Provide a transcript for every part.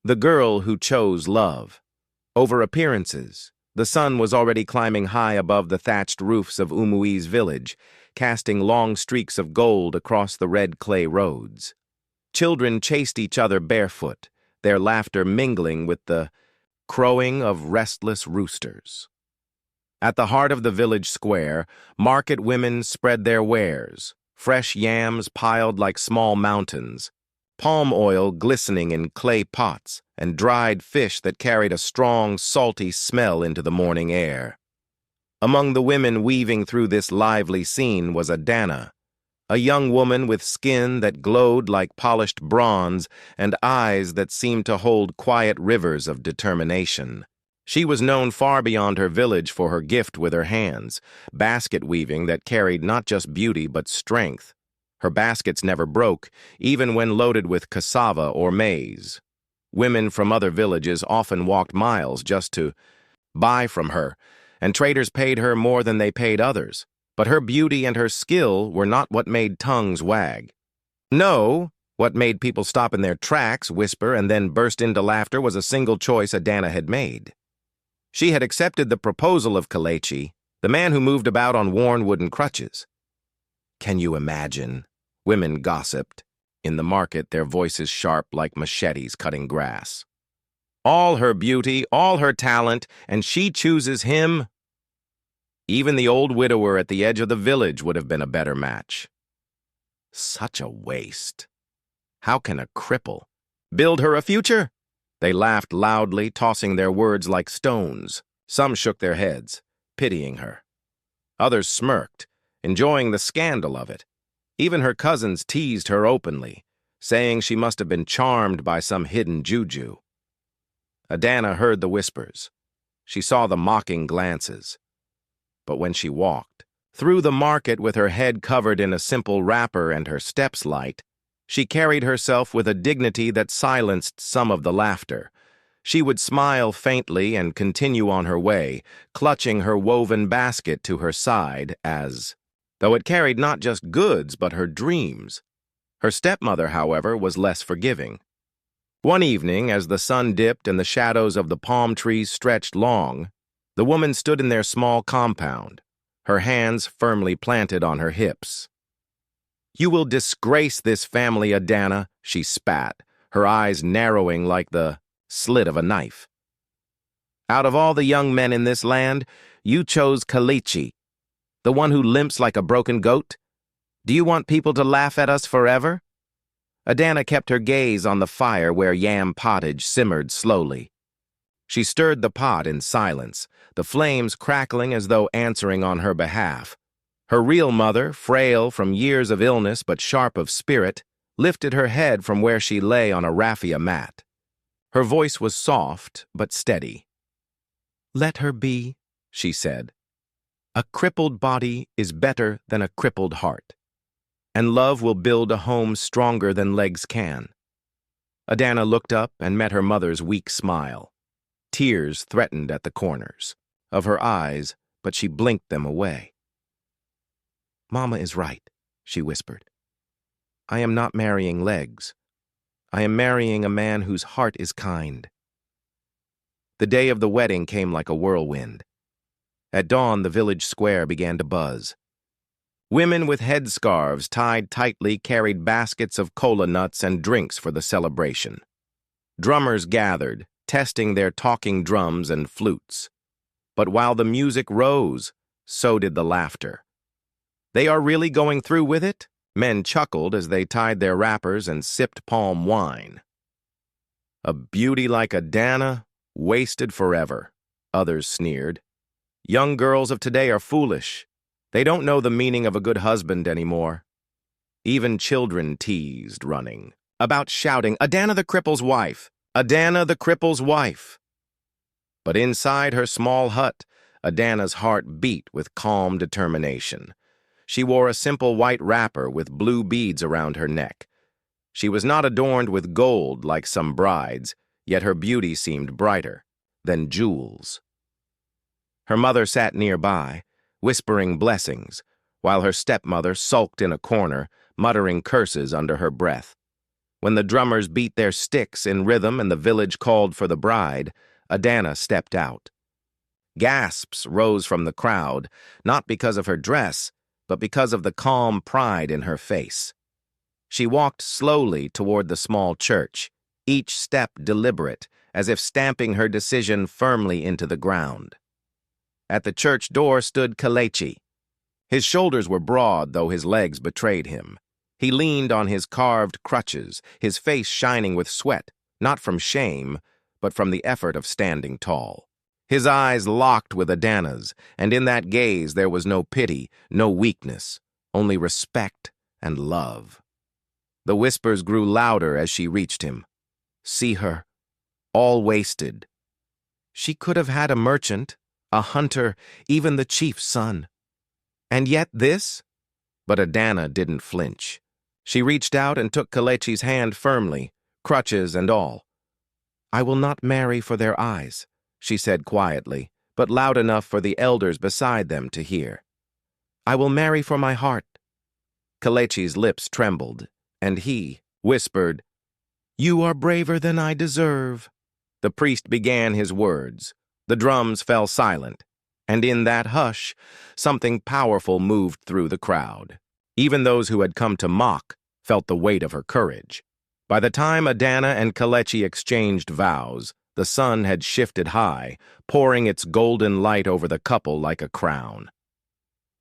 The girl who chose love. Over appearances, the sun was already climbing high above the thatched roofs of Umui's village, casting long streaks of gold across the red clay roads. Children chased each other barefoot, their laughter mingling with the crowing of restless roosters. At the heart of the village square, market women spread their wares, fresh yams piled like small mountains, palm oil glistening in clay pots, and dried fish that carried a strong, salty smell into the morning air. Among the women weaving through this lively scene was Adana, a young woman with skin that glowed like polished bronze and eyes that seemed to hold quiet rivers of determination. She was known far beyond her village for her gift with her hands, basket weaving that carried not just beauty but strength. Her baskets never broke, even when loaded with cassava or maize. Women from other villages often walked miles just to buy from her, and traders paid her more than they paid others. But her beauty and her skill were not what made tongues wag. No, what made people stop in their tracks, whisper, and then burst into laughter was a single choice Adana had made. She had accepted the proposal of Kalechi, the man who moved about on worn wooden crutches. Can you imagine? Women gossiped. In the market, their voices sharp like machetes cutting grass. All her beauty, all her talent, and she chooses him? Even the old widower at the edge of the village would have been a better match. Such a waste. How can a cripple build her a future? They laughed loudly, tossing their words like stones. Some shook their heads, pitying her. Others smirked, enjoying the scandal of it. Even her cousins teased her openly, saying she must have been charmed by some hidden juju. Adana heard the whispers. She saw the mocking glances. But when she walked through the market with her head covered in a simple wrapper and her steps light, she carried herself with a dignity that silenced some of the laughter. She would smile faintly and continue on her way, clutching her woven basket to her side though it carried not just goods but her dreams. Her stepmother, however, was less forgiving. One evening, as the sun dipped and the shadows of the palm trees stretched long, the woman stood in their small compound, her hands firmly planted on her hips. "You will disgrace this family, Adana," she spat, her eyes narrowing like the slit of a knife. "Out of all the young men in this land, you chose Kalechi, the one who limps like a broken goat? Do you want people to laugh at us forever?" Adana kept her gaze on the fire where yam pottage simmered slowly. She stirred the pot in silence, the flames crackling as though answering on her behalf. Her real mother, frail from years of illness but sharp of spirit, lifted her head from where she lay on a raffia mat. Her voice was soft but steady. "Let her be," she said. "A crippled body is better than a crippled heart, and love will build a home stronger than legs can." Adana looked up and met her mother's weak smile. Tears threatened at the corners of her eyes, but she blinked them away. "Mama is right," she whispered. "I am not marrying legs. I am marrying a man whose heart is kind." The day of the wedding came like a whirlwind. At dawn, the village square began to buzz. Women with headscarves tied tightly carried baskets of cola nuts and drinks for the celebration. Drummers gathered, testing their talking drums and flutes. But while the music rose, so did the laughter. "They are really going through with it?" Men chuckled as they tied their wrappers and sipped palm wine. "A beauty like Adana, wasted forever," others sneered. "Young girls of today are foolish. They don't know the meaning of a good husband anymore." Even children teased, running about shouting, "Adana the cripple's wife! Adana the cripple's wife!" But inside her small hut, Adana's heart beat with calm determination. She wore a simple white wrapper with blue beads around her neck. She was not adorned with gold like some brides, yet her beauty seemed brighter than jewels. Her mother sat nearby, whispering blessings, while her stepmother sulked in a corner, muttering curses under her breath. When the drummers beat their sticks in rhythm and the village called for the bride, Adana stepped out. Gasps rose from the crowd, not because of her dress, but because of the calm pride in her face. She walked slowly toward the small church, each step deliberate, as if stamping her decision firmly into the ground. At the church door stood Kelechi. His shoulders were broad, though his legs betrayed him. He leaned on his carved crutches, his face shining with sweat, not from shame, but from the effort of standing tall. His eyes locked with Adana's, and in that gaze there was no pity, no weakness, only respect and love. The whispers grew louder as she reached him. See her, all wasted. She could have had a merchant, a hunter, even the chief's son. And yet this? But Adana didn't flinch. She reached out and took Kelechi's hand firmly, crutches and all. I will not marry for their eyes, she said quietly, but loud enough for the elders beside them to hear. I will marry for my heart. Kelechi's lips trembled, and he whispered, You are braver than I deserve. The priest began his words. The drums fell silent, and in that hush, something powerful moved through the crowd. Even those who had come to mock felt the weight of her courage. By the time Adana and Kelechi exchanged vows, the sun had shifted high, pouring its golden light over the couple like a crown.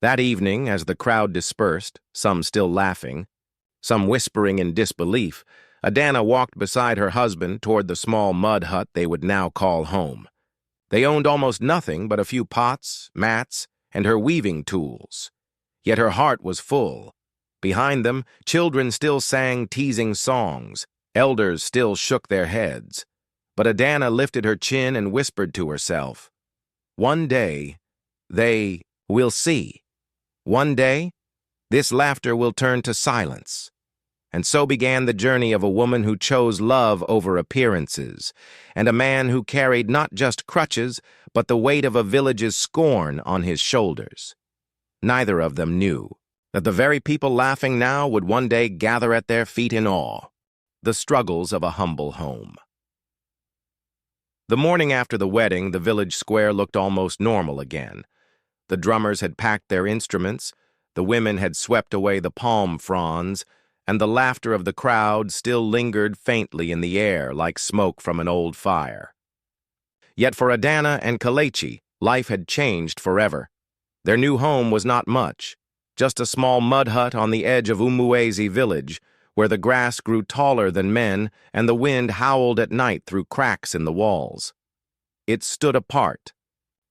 That evening, as the crowd dispersed, some still laughing, some whispering in disbelief, Adana walked beside her husband toward the small mud hut they would now call home. They owned almost nothing but a few pots, mats, and her weaving tools. Yet her heart was full. Behind them, children still sang teasing songs, elders still shook their heads. But Adana lifted her chin and whispered to herself, One day, they will see. One day, this laughter will turn to silence. And so began the journey of a woman who chose love over appearances, and a man who carried not just crutches, but the weight of a village's scorn on his shoulders. Neither of them knew that the very people laughing now would one day gather at their feet in awe. The struggles of a humble home. The morning after the wedding, the village square looked almost normal again. The drummers had packed their instruments, the women had swept away the palm fronds, and the laughter of the crowd still lingered faintly in the air like smoke from an old fire. Yet for Adana and Kelechi, life had changed forever. Their new home was not much, just a small mud hut on the edge of Umuezi village, where the grass grew taller than men and the wind howled at night through cracks in the walls. It stood apart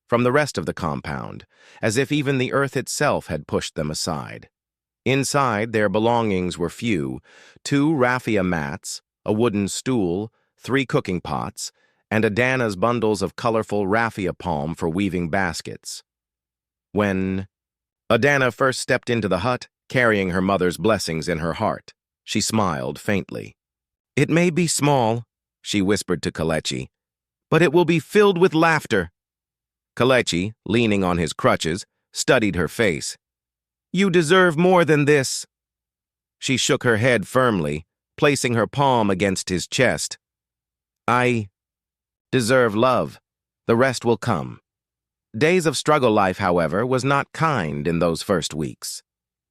from the rest of the compound, as if even the earth itself had pushed them aside. Inside, their belongings were few: 2 raffia mats, a wooden stool, 3 cooking pots, and Adana's bundles of colorful raffia palm for weaving baskets. When Adana first stepped into the hut, carrying her mother's blessings in her heart, she smiled faintly. It may be small, she whispered to Kelechi, but it will be filled with laughter. Kelechi, leaning on his crutches, studied her face. You deserve more than this. She shook her head firmly, placing her palm against his chest. I deserve love. The rest will come. Days of struggle life, however, was not kind in those first weeks.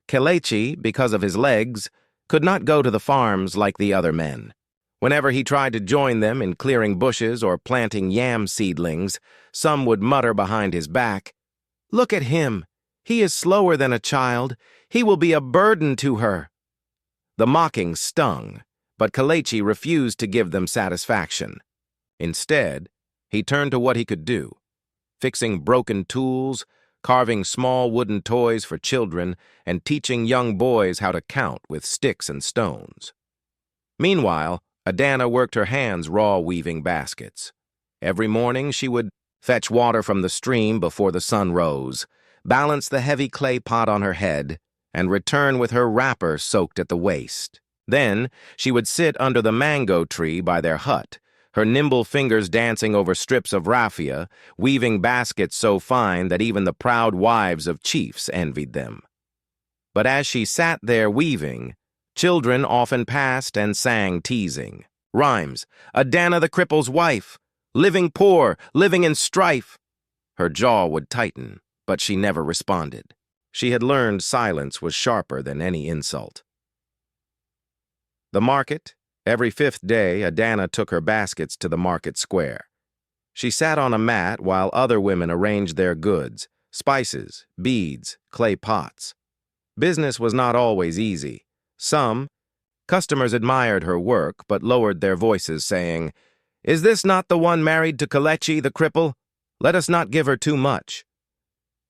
Kelechi, because of his legs, could not go to the farms like the other men. Whenever he tried to join them in clearing bushes or planting yam seedlings, some would mutter behind his back, Look at him. He is slower than a child. He will be a burden to her. The mocking stung, but Kelechi refused to give them satisfaction. Instead, he turned to what he could do, fixing broken tools, carving small wooden toys for children, and teaching young boys how to count with sticks and stones. Meanwhile, Adana worked her hands raw weaving baskets. Every morning she would fetch water from the stream before the sun rose, balance the heavy clay pot on her head, and return with her wrapper soaked at the waist. Then she would sit under the mango tree by their hut, her nimble fingers dancing over strips of raffia, weaving baskets so fine that even the proud wives of chiefs envied them. But as she sat there weaving, Children often passed and sang teasing. Rhymes, Adana the cripple's wife, living poor, living in strife. Her jaw would tighten, but she never responded. She had learned silence was sharper than any insult. The market. Every fifth day, Adana took her baskets to the market square. She sat on a mat while other women arranged their goods, spices, beads, clay pots. Business was not always easy. Some customers admired her work but lowered their voices, saying, "Is this not the one married to Kelechi, the cripple? Let us not give her too much."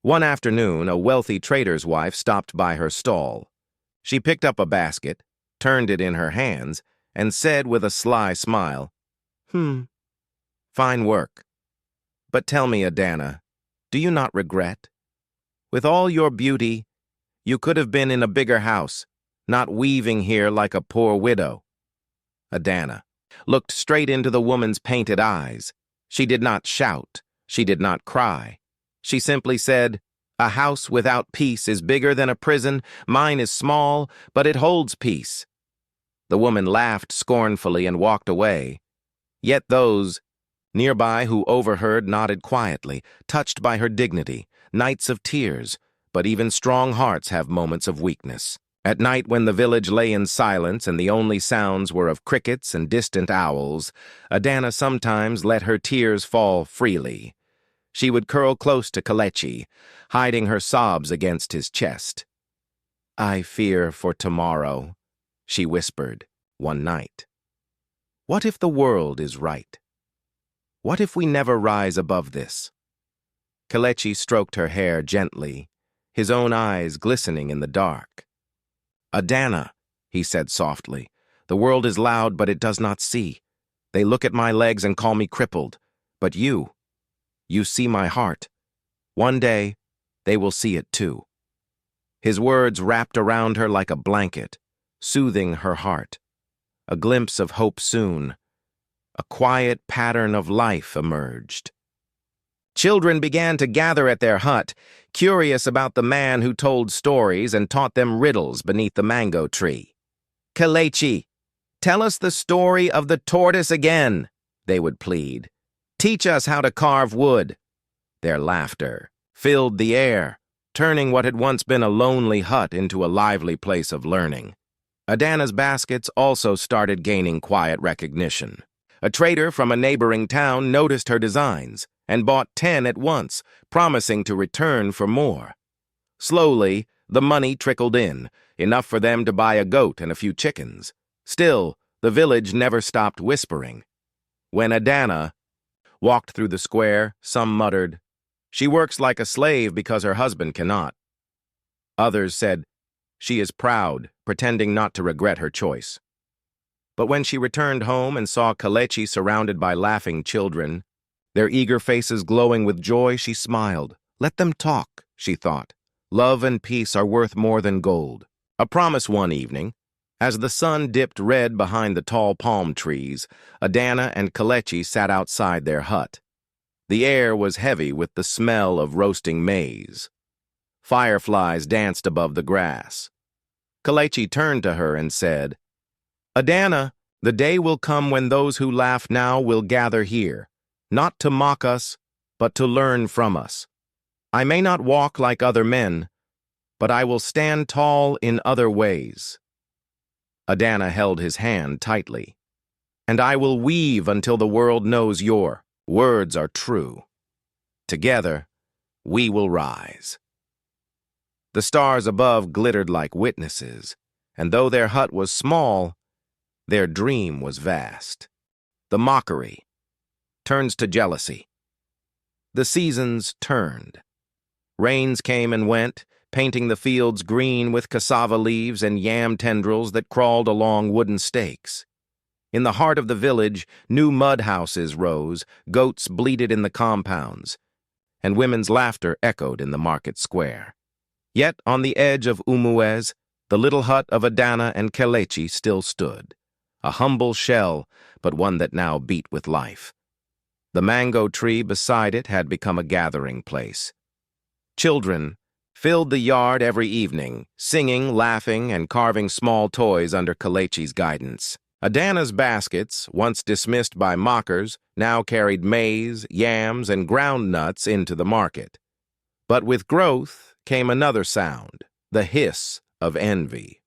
One afternoon, a wealthy trader's wife stopped by her stall. She picked up a basket, turned it in her hands, and said with a sly smile, "Fine work. But tell me, Adana, do you not regret? With all your beauty, you could have been in a bigger house, not weaving here like a poor widow." Adana looked straight into the woman's painted eyes. She did not shout. She did not cry. She simply said, "A house without peace is bigger than a prison. Mine is small, but it holds peace." The woman laughed scornfully and walked away. Yet those nearby who overheard nodded quietly, touched by her dignity, nights of tears, but even strong hearts have moments of weakness. At night, when the village lay in silence and the only sounds were of crickets and distant owls, Adana sometimes let her tears fall freely. She would curl close to Kelechi, hiding her sobs against his chest. "I fear for tomorrow," she whispered one night. "What if the world is right? What if we never rise above this?" Kelechi stroked her hair gently, his own eyes glistening in the dark. "Adana," he said softly, "the world is loud, but it does not see. They look at my legs and call me crippled. But you see my heart. One day, they will see it too." His words wrapped around her like a blanket, soothing her heart. A glimpse of hope soon. A quiet pattern of life emerged. Children began to gather at their hut, curious about the man who told stories and taught them riddles beneath the mango tree. "Kelechi, tell us the story of the tortoise again," they would plead. "Teach us how to carve wood." Their laughter filled the air, turning what had once been a lonely hut into a lively place of learning. Adana's baskets also started gaining quiet recognition. A trader from a neighboring town noticed her designs and bought 10 at once, promising to return for more. Slowly, the money trickled in, enough for them to buy a goat and a few chickens. Still, the village never stopped whispering. When Adana walked through the square, some muttered, "She works like a slave because her husband cannot." Others said, "She is proud, pretending not to regret her choice." But when she returned home and saw Kelechi surrounded by laughing children, their eager faces glowing with joy, she smiled. Let them talk, she thought. Love and peace are worth more than gold. A promise one evening, as the sun dipped red behind the tall palm trees, Adana and Kelechi sat outside their hut. The air was heavy with the smell of roasting maize. Fireflies danced above the grass. Kelechi turned to her and said, "Adana, the day will come when those who laugh now will gather here, not to mock us, but to learn from us. I may not walk like other men, but I will stand tall in other ways." Adana held his hand tightly. "And I will weave until the world knows your words are true. Together, we will rise." The stars above glittered like witnesses, and though their hut was small, their dream was vast. The mockery turns to jealousy. The seasons turned. Rains came and went, painting the fields green with cassava leaves and yam tendrils that crawled along wooden stakes. In the heart of the village, new mud houses rose, goats bleated in the compounds, and women's laughter echoed in the market square. Yet on the edge of Umuez, the little hut of Adana and Kelechi still stood, a humble shell, but one that now beat with life. The mango tree beside it had become a gathering place. Children, filled the yard every evening, singing, laughing, and carving small toys under Kalechi's guidance. Adana's baskets, once dismissed by mockers, now carried maize, yams, and ground nuts into the market. But with growth came another sound, the hiss of envy.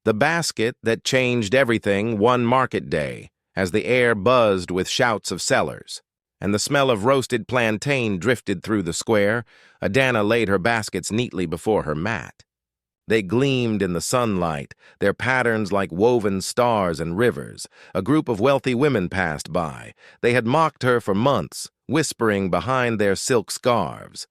The basket that changed everything one market day, as the air buzzed with shouts of sellers, and the smell of roasted plantain drifted through the square. Adana laid her baskets neatly before her mat. They gleamed in the sunlight, their patterns like woven stars and rivers. A group of wealthy women passed by. They had mocked her for months, whispering behind their silk scarves.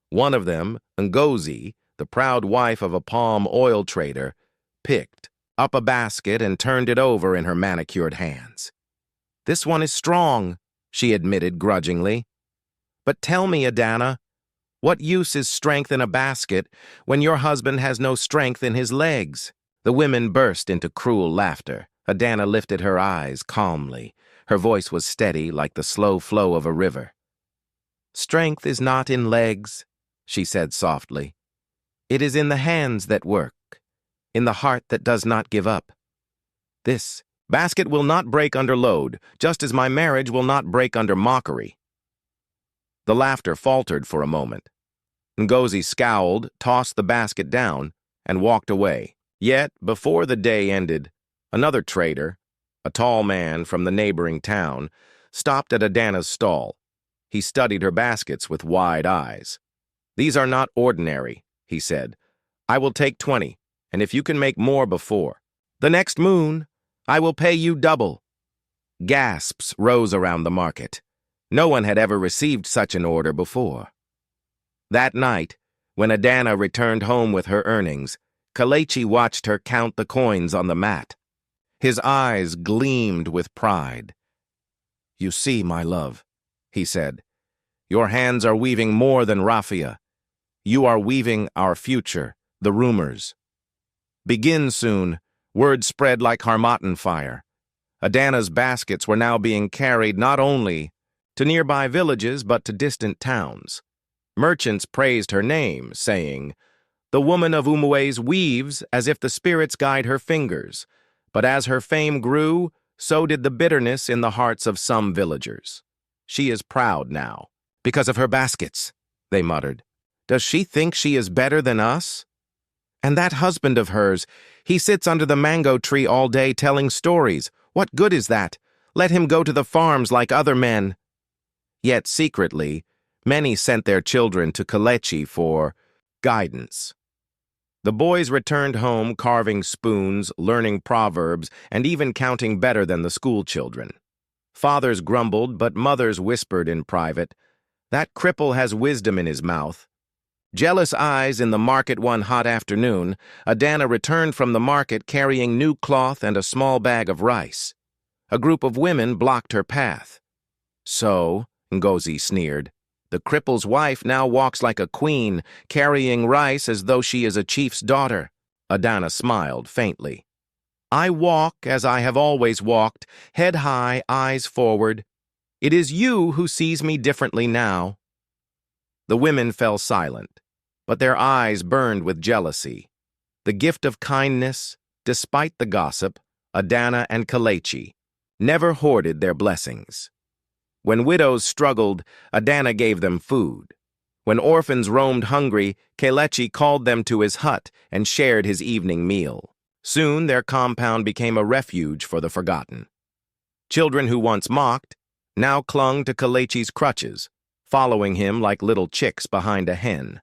One of them, Ngozi, the proud wife of a palm oil trader, picked up a basket and turned it over in her manicured hands. "This one is strong," she admitted grudgingly. "But tell me, Adana, what use is strength in a basket when your husband has no strength in his legs?" The women burst into cruel laughter. Adana lifted her eyes calmly. Her voice was steady like the slow flow of a river. "Strength is not in legs," she said softly. "It is in the hands that work, in the heart that does not give up. This basket will not break under load, just as my marriage will not break under mockery." The laughter faltered for a moment. Ngozi scowled, tossed the basket down, and walked away. Yet, before the day ended, another trader, a tall man from the neighboring town, stopped at Adana's stall. He studied her baskets with wide eyes. "These are not ordinary," he said. "I will take 20, and if you can make more before the next moon, I will pay you double." Gasps rose around the market. No one had ever received such an order before. That night, when Adana returned home with her earnings, Kalechi watched her count the coins on the mat. His eyes gleamed with pride. "You see, my love," he said, "your hands are weaving more than raffia. You are weaving our future, the rumors. Begin soon." Word spread like harmattan fire. Adana's baskets were now being carried not only to nearby villages but to distant towns. Merchants praised her name, saying, "The woman of Umuez weaves as if the spirits guide her fingers." But as her fame grew, so did the bitterness in the hearts of some villagers. "She is proud now, because of her baskets," they muttered. "Does she think she is better than us? And that husband of hers, he sits under the mango tree all day telling stories. What good is that? Let him go to the farms like other men." Yet secretly, many sent their children to Kalechi for guidance. The boys returned home carving spoons, learning proverbs, and even counting better than the school children. Fathers grumbled, but mothers whispered in private, "That cripple has wisdom in his mouth." Jealous eyes in the market one hot afternoon, Adana returned from the market carrying new cloth and a small bag of rice. A group of women blocked her path. "So," Ngozi sneered, "the cripple's wife now walks like a queen, carrying rice as though she is a chief's daughter." Adana smiled faintly. "I walk as I have always walked, head high, eyes forward. It is you who sees me differently now." The women fell silent, but their eyes burned with jealousy. The gift of kindness, despite the gossip, Adana and Kalechi never hoarded their blessings. When widows struggled, Adana gave them food. When orphans roamed hungry, Kalechi called them to his hut and shared his evening meal. Soon their compound became a refuge for the forgotten. Children who once mocked now clung to Kalechi's crutches, following him like little chicks behind a hen.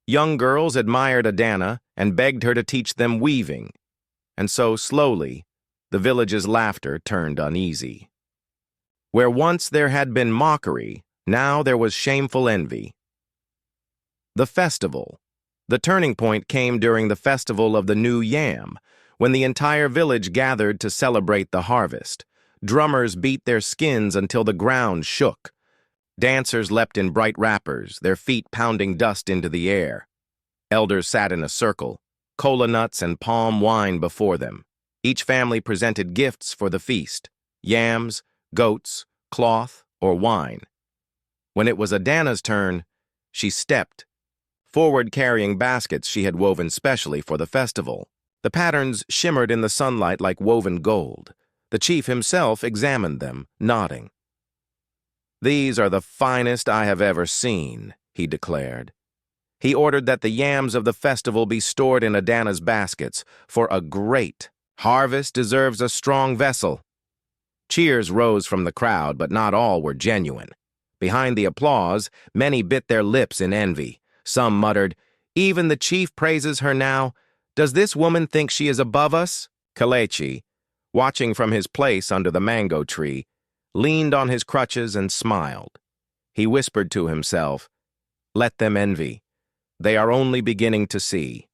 Young girls admired Adana and begged her to teach them weaving, and so slowly the village's laughter turned uneasy. Where once there had been mockery, now there was shameful envy. The festival. The turning point came during the festival of the New Yam, when the entire village gathered to celebrate the harvest. Drummers beat their skins until the ground shook. Dancers leapt in bright wrappers, their feet pounding dust into the air. Elders sat in a circle, cola nuts and palm wine before them. Each family presented gifts for the feast, yams, goats, cloth, or wine. When it was Adana's turn, she stepped forward carrying baskets she had woven specially for the festival. The patterns shimmered in the sunlight like woven gold. The chief himself examined them, nodding. "These are the finest I have ever seen," he declared. He ordered that the yams of the festival be stored in Adana's baskets, for a great harvest deserves a strong vessel. Cheers rose from the crowd, but not all were genuine. Behind the applause, many bit their lips in envy. Some muttered, "Even the chief praises her now. Does this woman think she is above us?" Kelechi, watching from his place under the mango tree, leaned on his crutches and smiled. He whispered to himself, "Let them envy. They are only beginning to see."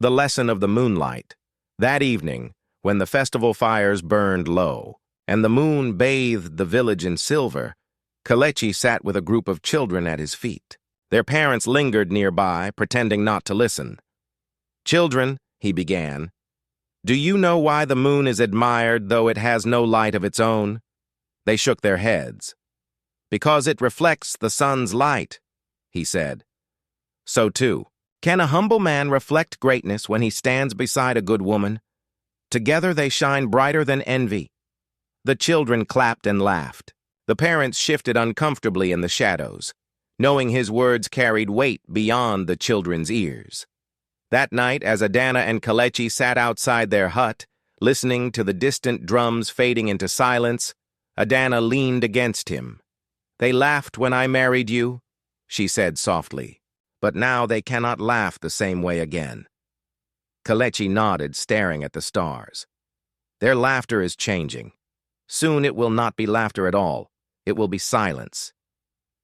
The lesson of the moonlight. That evening, when the festival fires burned low, and the moon bathed the village in silver, Kelechi sat with a group of children at his feet. Their parents lingered nearby, pretending not to listen. "Children," he began, "do you know why the moon is admired though it has no light of its own?" They shook their heads. "Because it reflects the sun's light," he said. "So too, can a humble man reflect greatness when he stands beside a good woman? Together they shine brighter than envy." The children clapped and laughed. The parents shifted uncomfortably in the shadows, knowing his words carried weight beyond the children's ears. That night, as Adana and Kelechi sat outside their hut, listening to the distant drums fading into silence, Adana leaned against him. "They laughed when I married you," she said softly, "but now they cannot laugh the same way again." Kelechi nodded, staring at the stars. "Their laughter is changing. Soon it will not be laughter at all. It will be silence."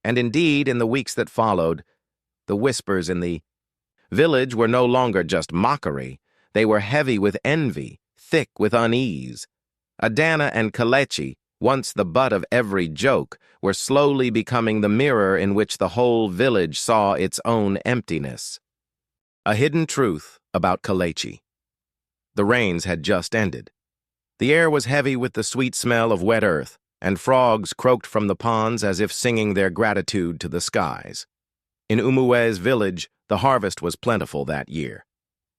And indeed, in the weeks that followed, the whispers in the village were no longer just mockery. They were heavy with envy, thick with unease. Adana and Kelechi, once the butt of every joke, were slowly becoming the mirror in which the whole village saw its own emptiness. A hidden truth about Kelechi. The rains had just ended. The air was heavy with the sweet smell of wet earth, and frogs croaked from the ponds as if singing their gratitude to the skies. In Umuwe's village, the harvest was plentiful that year.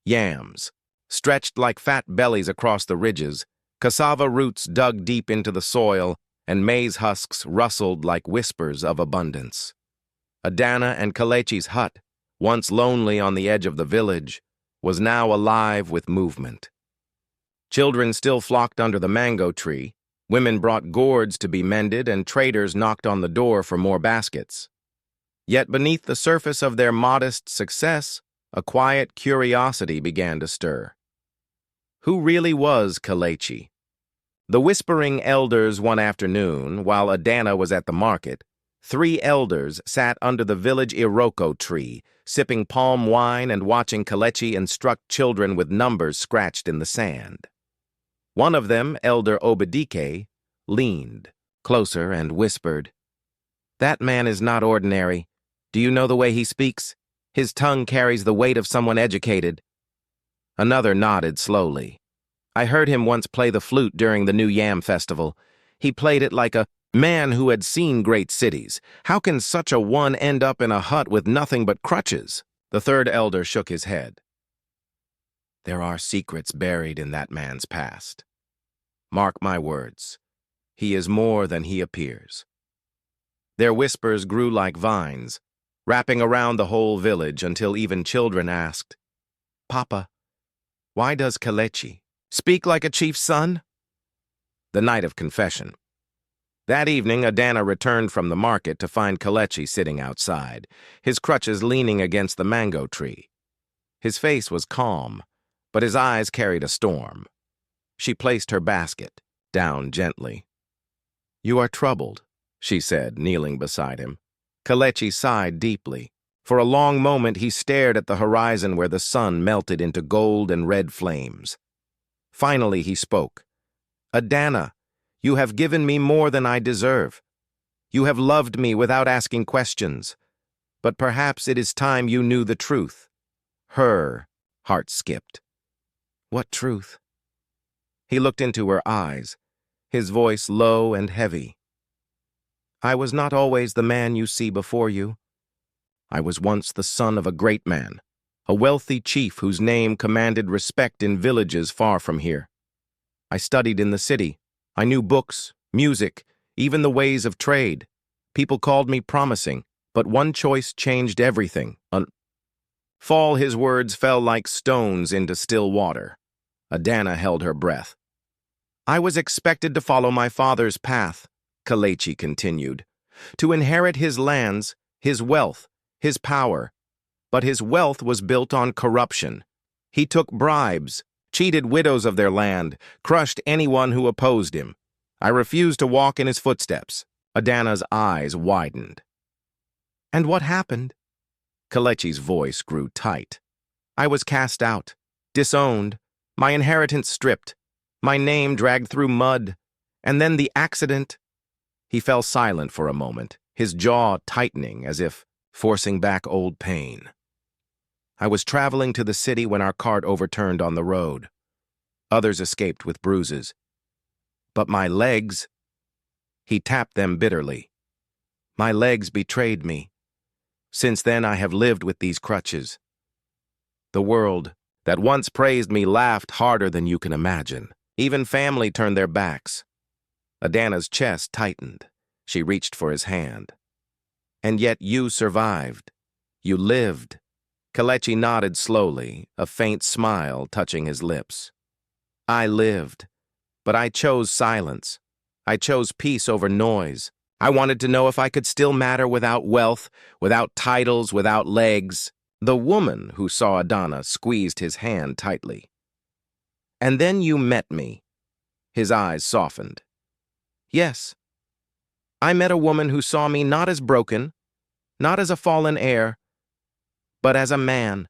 Yams, stretched like fat bellies across the ridges, cassava roots dug deep into the soil, and maize husks rustled like whispers of abundance. Adana and Kelechi's hut, once lonely on the edge of the village, was now alive with movement. Children still flocked under the mango tree, women brought gourds to be mended, and traders knocked on the door for more baskets. Yet beneath the surface of their modest success, a quiet curiosity began to stir. Who really was Kelechi? The whispering elders one afternoon, while Adana was at the market, 3 elders sat under the village iroko tree, sipping palm wine and watching Kelechi instruct children with numbers scratched in the sand. One of them, Elder Obedike, leaned closer and whispered, "That man is not ordinary. Do you know the way he speaks? His tongue carries the weight of someone educated." Another nodded slowly. "I heard him once play the flute during the New Yam Festival. He played it like a man who had seen great cities. How can such a one end up in a hut with nothing but crutches?" The third elder shook his head. "There are secrets buried in that man's past. Mark my words, he is more than he appears." Their whispers grew like vines, wrapping around the whole village until even children asked, "Papa, why does Kelechi speak like a chief's son?" The night of confession. That evening, Adana returned from the market to find Kelechi sitting outside, his crutches leaning against the mango tree. His face was calm, but his eyes carried a storm. She placed her basket down gently. "You are troubled," she said, kneeling beside him. Kelechi sighed deeply. For a long moment he stared at the horizon where the sun melted into gold and red flames. Finally he spoke. "Adana, you have given me more than I deserve. You have loved me without asking questions. But perhaps it is time you knew the truth." Her heart skipped. "What truth?" He looked into her eyes, his voice low and heavy. "I was not always the man you see before you. I was once the son of a great man, a wealthy chief whose name commanded respect in villages far from here. I studied in the city. I knew books, music, even the ways of trade. People called me promising, but one choice changed everything. His words fell like stones into still water. Adana held her breath. I was expected to follow my father's path, Kalechi continued, to inherit his lands, his wealth, his power. But his wealth was built on corruption. He took bribes, cheated widows of their land, crushed anyone who opposed him. I refused to walk in his footsteps. Adana's eyes widened. And what happened? Kalechi's voice grew tight. I was cast out, disowned, my inheritance stripped, my name dragged through mud, and then the accident. He fell silent for a moment, his jaw tightening as if forcing back old pain. I was traveling to the city when our cart overturned on the road. Others escaped with bruises. But my legs, he tapped them bitterly. My legs betrayed me. Since then I have lived with these crutches. The world that once praised me laughed harder than you can imagine. Even family turned their backs. Adana's chest tightened. She reached for his hand. And yet you survived. You lived. Kalechi nodded slowly, a faint smile touching his lips. I lived, but I chose silence. I chose peace over noise. I wanted to know if I could still matter without wealth, without titles, without legs. The woman who saw Adana squeezed his hand tightly. And then you met me. His eyes softened. Yes. I met a woman who saw me not as broken, not as a fallen heir, but as a man.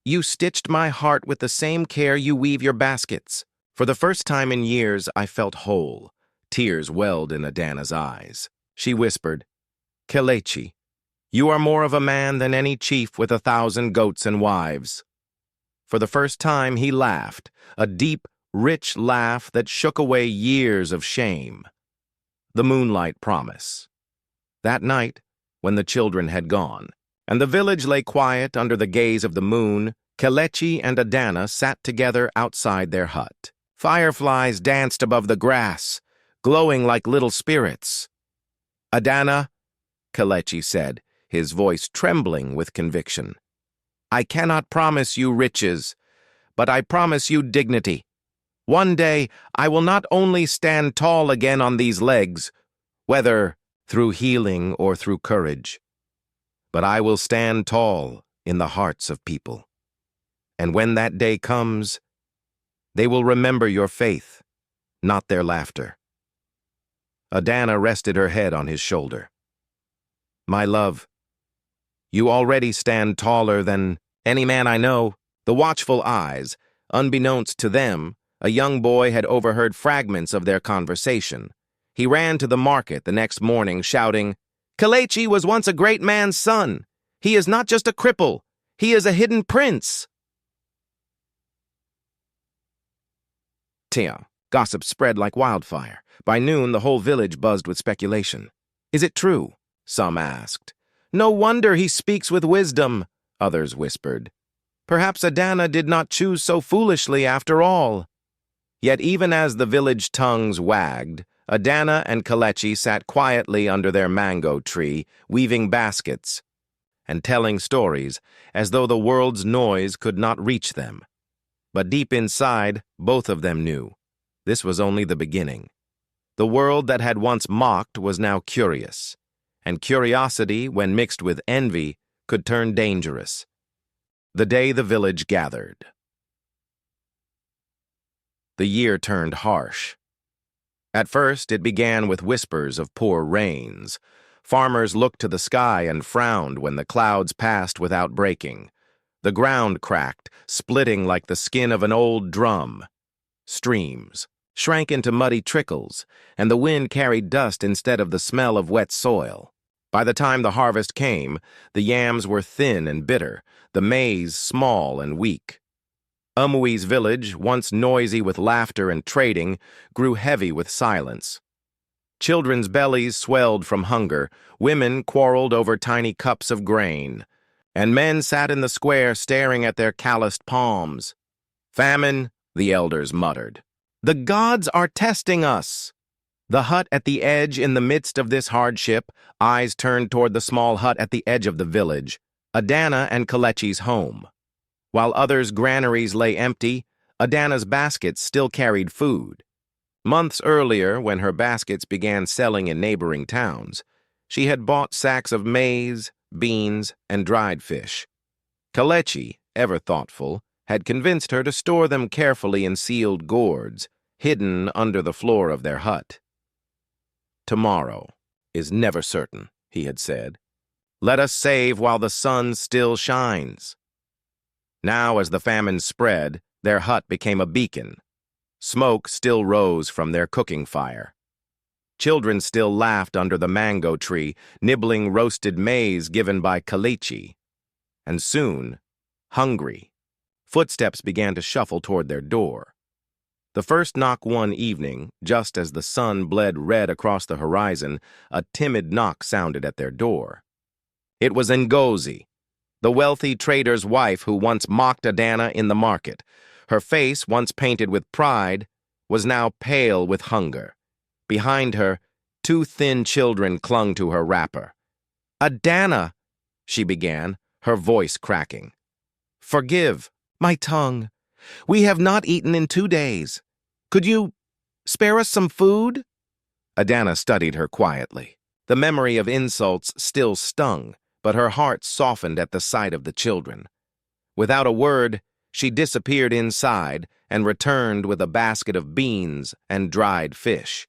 You stitched my heart with the same care you weave your baskets. For the first time in years, I felt whole. Tears welled in Adana's eyes. She whispered, Kalechi, you are more of a man than any chief with 1,000 goats and wives. For the first time, he laughed, a deep, rich laugh that shook away years of shame. The moonlight promise. That night, when the children had gone, and the village lay quiet under the gaze of the moon, Kalechi and Adana sat together outside their hut. Fireflies danced above the grass, glowing like little spirits. Adana, Kalechi said, his voice trembling with conviction. I cannot promise you riches, but I promise you dignity. One day, I will not only stand tall again on these legs, whether through healing or through courage, but I will stand tall in the hearts of people. And when that day comes, they will remember your faith, not their laughter. Adana rested her head on his shoulder. My love, you already stand taller than any man I know. The watchful eyes, unbeknownst to them, a young boy had overheard fragments of their conversation. He ran to the market the next morning shouting, Kalechi was once a great man's son. He is not just a cripple. He is a hidden prince. Gossip spread like wildfire. By noon, the whole village buzzed with speculation. Is it true? Some asked. No wonder he speaks with wisdom, others whispered. Perhaps Adana did not choose so foolishly after all. Yet even as the village tongues wagged, Adana and Kalechi sat quietly under their mango tree, weaving baskets and telling stories as though the world's noise could not reach them. But deep inside, both of them knew. This was only the beginning. The world that had once mocked was now curious, and curiosity, when mixed with envy, could turn dangerous. The day the village gathered. The year turned harsh. At first, it began with whispers of poor rains. Farmers looked to the sky and frowned when the clouds passed without breaking. The ground cracked, splitting like the skin of an old drum. Streams shrank into muddy trickles, and the wind carried dust instead of the smell of wet soil. By the time the harvest came, the yams were thin and bitter, the maize small and weak. Umui's village, once noisy with laughter and trading, grew heavy with silence. Children's bellies swelled from hunger, women quarreled over tiny cups of grain, and men sat in the square staring at their calloused palms. "Famine," the elders muttered. "The gods are testing us." The hut at the edge in the midst of this hardship, eyes turned toward the small hut at the edge of the village, Adana and Kalechi's home. While others' granaries lay empty, Adana's baskets still carried food. Months earlier, when her baskets began selling in neighboring towns, she had bought sacks of maize, beans, and dried fish. Kalechi, ever thoughtful, had convinced her to store them carefully in sealed gourds, hidden under the floor of their hut. "Tomorrow is never certain," he had said. "Let us save while the sun still shines." Now, as the famine spread, their hut became a beacon. Smoke still rose from their cooking fire. Children still laughed under the mango tree, nibbling roasted maize given by Kalechi. And soon, hungry, footsteps began to shuffle toward their door. The first knock one evening, just as the sun bled red across the horizon, a timid knock sounded at their door. It was Ngozi, the wealthy trader's wife who once mocked Adana in the market. Her face, once painted with pride, was now pale with hunger. Behind her, two thin children clung to her wrapper. "Adana," she began, her voice cracking. "Forgive my tongue. We have not eaten in 2 days. Could you spare us some food?" Adana studied her quietly. The memory of insults still stung, but her heart softened at the sight of the children. Without a word, she disappeared inside and returned with a basket of beans and dried fish.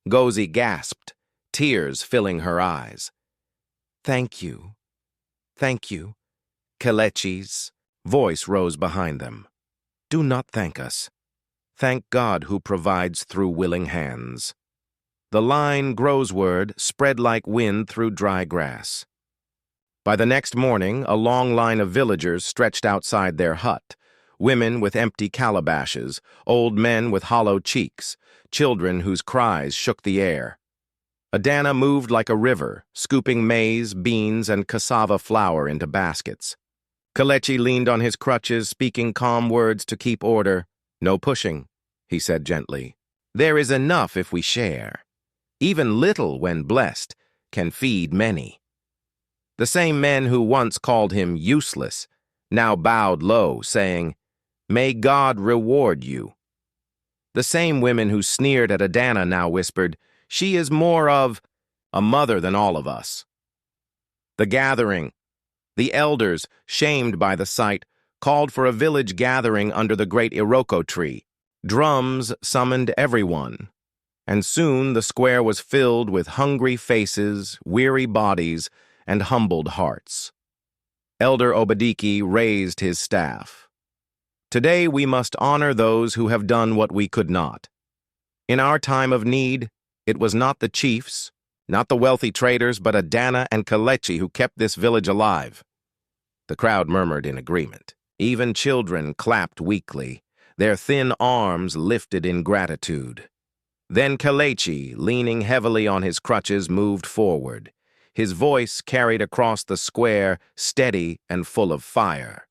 Ngozi gasped, tears filling her eyes. Thank you," Kalechi's voice rose behind them. "Do not thank us. Thank God who provides through willing hands." The line Grosword spread like wind through dry grass. By the next morning, a long line of villagers stretched outside their hut, women with empty calabashes, old men with hollow cheeks, children whose cries shook the air. Adana moved like a river, scooping maize, beans, and cassava flour into baskets. Kalechi leaned on his crutches, speaking calm words to keep order. "No pushing," he said gently. "There is enough if we share. Even little, when blessed, can feed many." The same men who once called him useless now bowed low, saying, "May God reward you." The same women who sneered at Adana now whispered, "She is more of a mother than all of us." The gathering. The elders, shamed by the sight, called for a village gathering under the great Iroko tree. Drums summoned everyone, and soon the square was filled with hungry faces, weary bodies, and humbled hearts. Elder Obadiki raised his staff. "Today we must honor those who have done what we could not. In our time of need, it was not the chiefs, not the wealthy traders, but Adana and Kalechi who kept this village alive." The crowd murmured in agreement. Even children clapped weakly, their thin arms lifted in gratitude. Then Kalechi, leaning heavily on his crutches, moved forward. His voice carried across the square, steady and full of fire.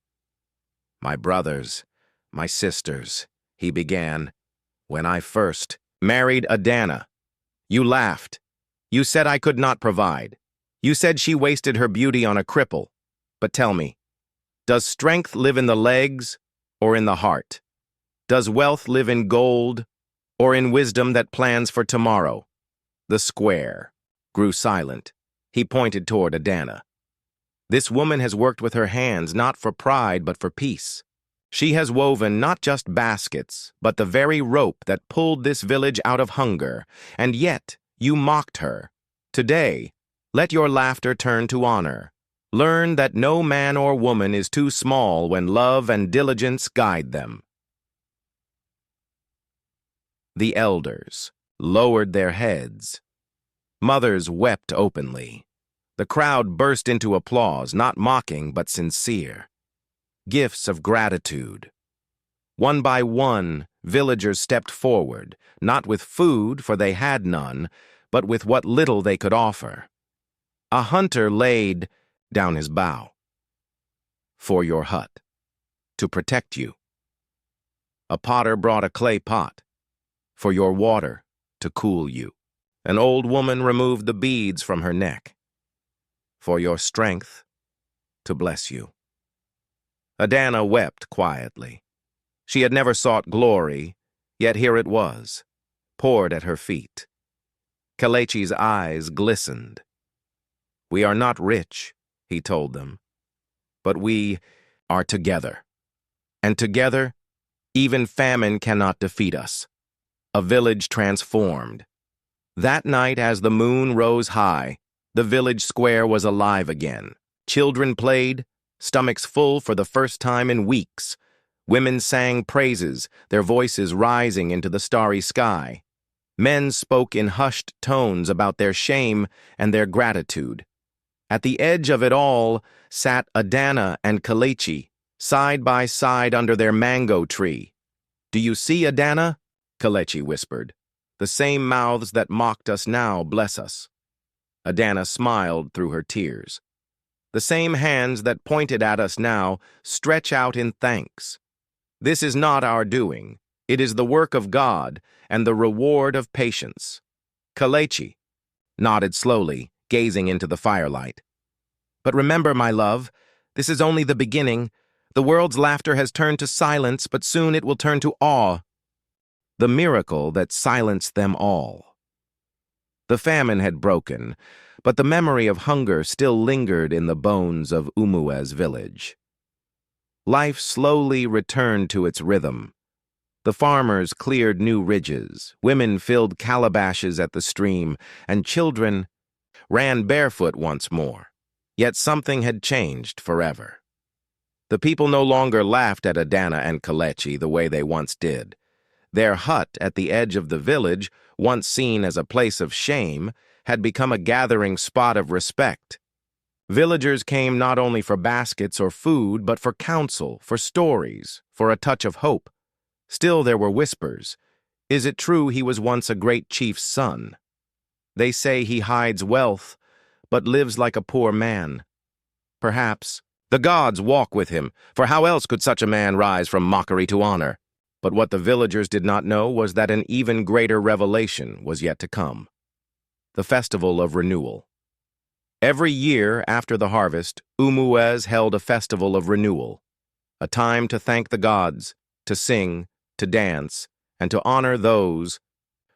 "My brothers, my sisters," he began, "when I first married Adana, you laughed. You said I could not provide. You said she wasted her beauty on a cripple. But tell me, does strength live in the legs or in the heart? Does wealth live in gold or in wisdom that plans for tomorrow?" The square grew silent. He pointed toward Adana. "This woman has worked with her hands not for pride but for peace. She has woven not just baskets, but the very rope that pulled this village out of hunger, and yet you mocked her. Today, let your laughter turn to honor. Learn that no man or woman is too small when love and diligence guide them." The elders lowered their heads. Mothers wept openly. The crowd burst into applause, not mocking but sincere. Gifts of gratitude. One by one, villagers stepped forward, not with food, for they had none, but with what little they could offer. A hunter laid down his bow for your hut, to protect you. A potter brought a clay pot for your water, to cool you. An old woman removed the beads from her neck for your strength, to bless you. Adana wept quietly. She had never sought glory, yet here it was, poured at her feet. Kelechi's eyes glistened. We are not rich, he told them, but we are together. And together, even famine cannot defeat us. A village transformed. That night, as the moon rose high, the village square was alive again. Children played, stomachs full for the first time in weeks. Women sang praises, their voices rising into the starry sky. Men spoke in hushed tones about their shame and their gratitude. At the edge of it all sat Adana and Kelechi, side by side under their mango tree. "Do you see, Adana?" Kelechi whispered. "The same mouths that mocked us now bless us." Adana smiled through her tears. "The same hands that pointed at us now stretch out in thanks. This is not our doing. It is the work of God and the reward of patience." Kelechi nodded slowly, gazing into the firelight. "But remember, my love, this is only the beginning. The world's laughter has turned to silence, but soon it will turn to awe. The miracle that silenced them all." The famine had broken, but the memory of hunger still lingered in the bones of Umue's village. Life slowly returned to its rhythm. The farmers cleared new ridges, women filled calabashes at the stream, and children ran barefoot once more. Yet something had changed forever. The people no longer laughed at Adana and Kelechi the way they once did. Their hut at the edge of the village, once seen as a place of shame, had become a gathering spot of respect. Villagers came not only for baskets or food, but for counsel, for stories, for a touch of hope. Still there were whispers. Is it true he was once a great chief's son? They say he hides wealth, but lives like a poor man. Perhaps the gods walk with him, for how else could such a man rise from mockery to honor? But what the villagers did not know was that an even greater revelation was yet to come. The Festival of Renewal. Every year after the harvest, Umuez held a festival of renewal, a time to thank the gods, to sing, to dance, and to honor those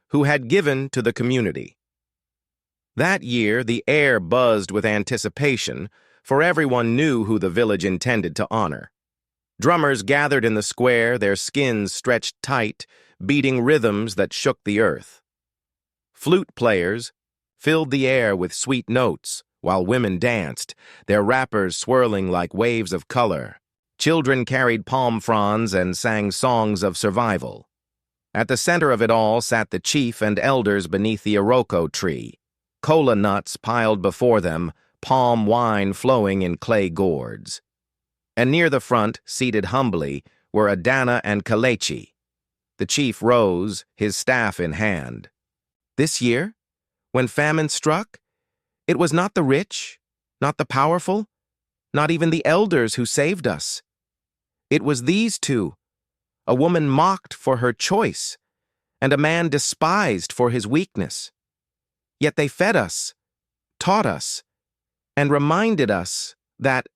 who had given to the community. That year, the air buzzed with anticipation, for everyone knew who the village intended to honor. Drummers gathered in the square, their skins stretched tight, beating rhythms that shook the earth. Flute players filled the air with sweet notes, while women danced, their wrappers swirling like waves of color. Children carried palm fronds and sang songs of survival. At the center of it all sat the chief and elders beneath the Iroko tree, cola nuts piled before them, palm wine flowing in clay gourds. And near the front, seated humbly, were Adana and Kelechi. The chief rose, his staff in hand. This year, when famine struck, it was not the rich, not the powerful, not even the elders who saved us. It was these two, a woman mocked for her choice, and a man despised for his weakness. Yet they fed us, taught us, and reminded us that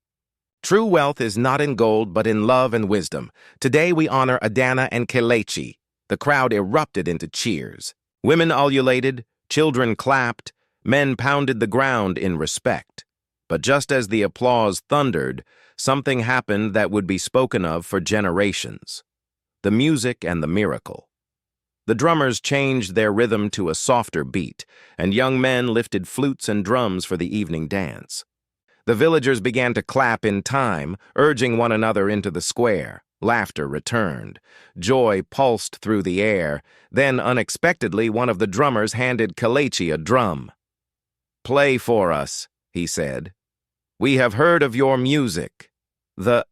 true wealth is not in gold, but in love and wisdom. Today we honor Adana and Kelechi. The crowd erupted into cheers. Women ululated, children clapped, men pounded the ground in respect. But just as the applause thundered, something happened that would be spoken of for generations. The music and the miracle. The drummers changed their rhythm to a softer beat, and young men lifted flutes and drums for the evening dance. The villagers began to clap in time, urging one another into the square. Laughter returned. Joy pulsed through the air. Then, unexpectedly, one of the drummers handed Kelechi a drum. "Play for us," he said. "We have heard of your music." The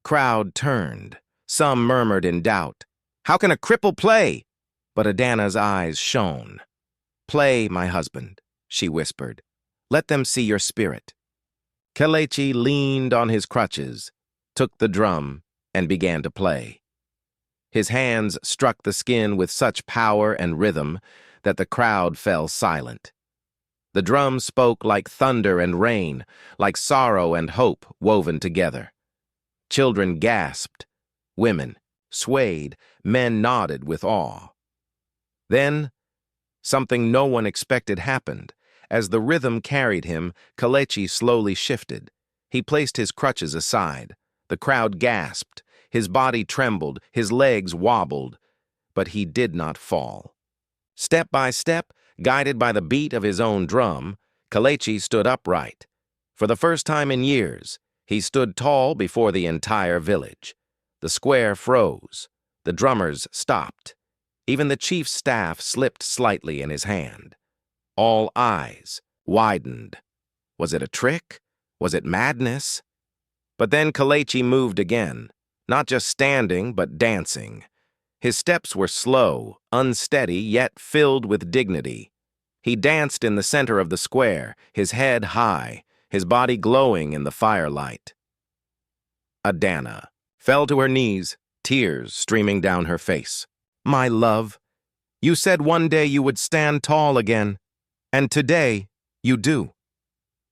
crowd turned. Some murmured in doubt. "How can a cripple play?" But Adana's eyes shone. "Play, my husband," she whispered. "Let them see your spirit." Kelechi leaned on his crutches, took the drum, and began to play. His hands struck the skin with such power and rhythm that the crowd fell silent. The drum spoke like thunder and rain, like sorrow and hope woven together. Children gasped, women swayed, men nodded with awe. Then, something no one expected happened. As the rhythm carried him, Kelechi slowly shifted. He placed his crutches aside. The crowd gasped. His body trembled, his legs wobbled, but he did not fall. Step by step, guided by the beat of his own drum, Kelechi stood upright. For the first time in years, he stood tall before the entire village. The square froze. The drummers stopped. Even the chief's staff slipped slightly in his hand. All eyes widened. Was it a trick? Was it madness? But then Kelechi moved again, not just standing, but dancing. His steps were slow, unsteady, yet filled with dignity. He danced in the center of the square, his head high, his body glowing in the firelight. Adana fell to her knees, tears streaming down her face. "My love, you said one day you would stand tall again, and today you do."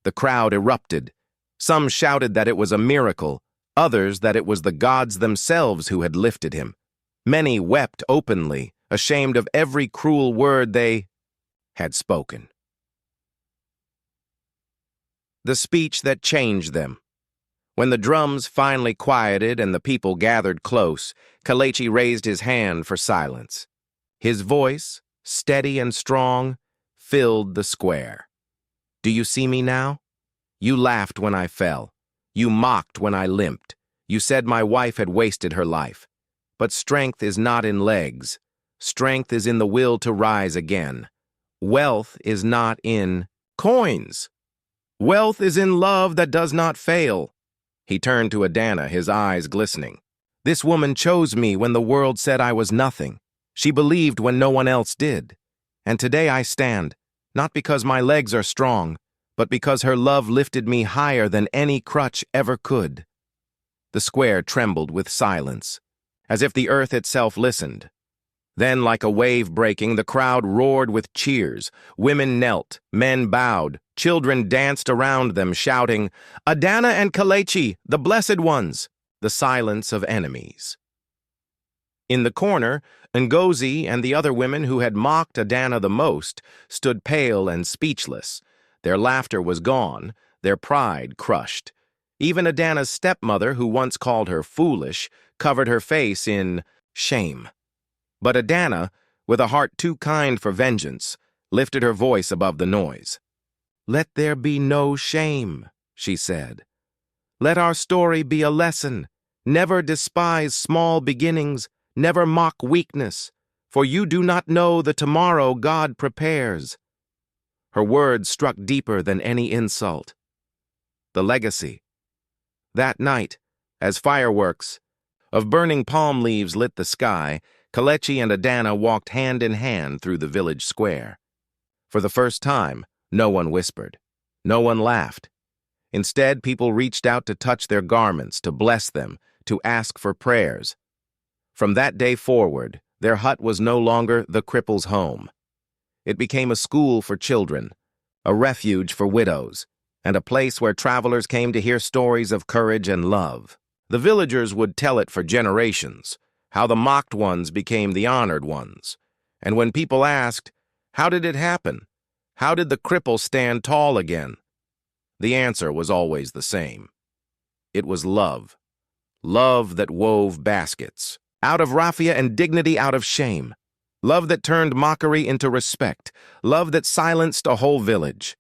The crowd erupted. Some shouted that it was a miracle, others that it was the gods themselves who had lifted him. Many wept openly, ashamed of every cruel word they had spoken. The speech that changed them. When the drums finally quieted and the people gathered close, Kelechi raised his hand for silence. His voice, steady and strong, filled the square. "Do you see me now? You laughed when I fell. You mocked when I limped. You said my wife had wasted her life. But strength is not in legs. Strength is in the will to rise again. Wealth is not in coins. Wealth is in love that does not fail." He turned to Adana, his eyes glistening. "This woman chose me when the world said I was nothing. She believed when no one else did. And today I stand, not because my legs are strong, but because her love lifted me higher than any crutch ever could." The square trembled with silence, as if the earth itself listened. Then, like a wave breaking, the crowd roared with cheers. Women knelt, men bowed, children danced around them, shouting, "Adana and Kelechi, the blessed ones!" The silence of enemies. In the corner, Ngozi and the other women who had mocked Adana the most stood pale and speechless. Their laughter was gone, their pride crushed. Even Adana's stepmother, who once called her foolish, covered her face in shame. But Adana, with a heart too kind for vengeance, lifted her voice above the noise. "Let there be no shame," she said. "Let our story be a lesson. Never despise small beginnings, never mock weakness, for you do not know the tomorrow God prepares." Her words struck deeper than any insult. The legacy. That night, as fireworks of burning palm leaves lit the sky, Kelechi and Adana walked hand in hand through the village square. For the first time, no one whispered. No one laughed. Instead, people reached out to touch their garments, to bless them, to ask for prayers. From that day forward, their hut was no longer the cripple's home. It became a school for children, a refuge for widows, and a place where travelers came to hear stories of courage and love. The villagers would tell it for generations, how the mocked ones became the honored ones. And when people asked, "How did it happen? How did the cripple stand tall again?" the answer was always the same. It was love. Love that wove baskets, out of raffia, and dignity out of shame. Love that turned mockery into respect. Love that silenced a whole village.